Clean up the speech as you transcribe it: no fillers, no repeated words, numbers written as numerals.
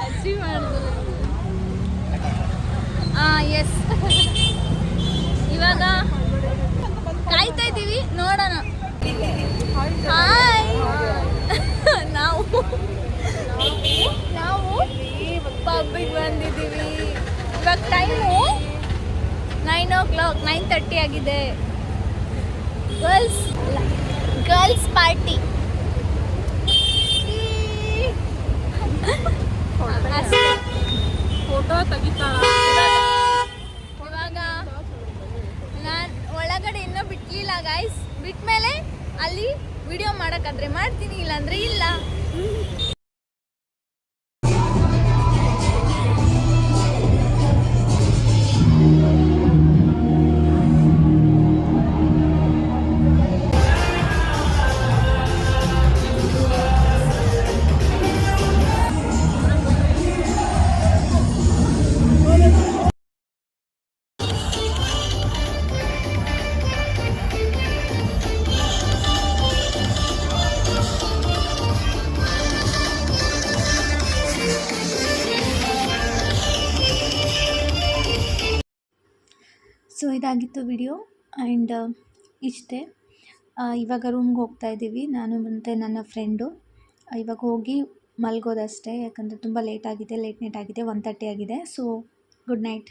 Achieve ಮಾಡಿದ್ರು. S, ಇವಾಗ ಕಾಯ್ತಾ ಇದ್ದೀವಿ, ನೋಡೋಣ. ಹಾಯ್, ನಾವು ಪಬ್ಬಿಗೆ ಬಂದಿದ್ದೀವಿ. ಇವಾಗ ಟೈಮು 9 o'clock, 9:30 ಆಗಿದೆ. Girls party. ಫೋಟೋ ತೆಗಿತಾಳ. ಇವಾಗ ನಾನು ಒಳಗಡೆ ಇನ್ನೂ ಬಿಟ್ಲಿಲ್ಲ ಗಾಯ್ಸ್. ಬಿಟ್ಮೇಲೆ ಅಲ್ಲಿ ವಿಡಿಯೋ ಮಾಡೋಕ್ಕಾದ್ರೆ ಮಾಡ್ತೀನಿ, ಇಲ್ಲಾಂದ್ರೆ ಇಲ್ಲ. ಸೊ ಇದಾಗಿತ್ತು ವಿಡಿಯೋ ಆ್ಯಂಡ್ ಇಷ್ಟೇ. ಇವಾಗ ರೂಮ್ಗೆ ಹೋಗ್ತಾ ಇದ್ದೀವಿ, ನಾನು ಮತ್ತು ನನ್ನ ಫ್ರೆಂಡು. ಇವಾಗ ಹೋಗಿ ಮಲ್ಗೋದಷ್ಟೇ, ಯಾಕಂದರೆ ತುಂಬ ಲೇಟ್ ನೈಟ್ ಆಗಿದೆ. 1:30 ಆಗಿದೆ. So good night.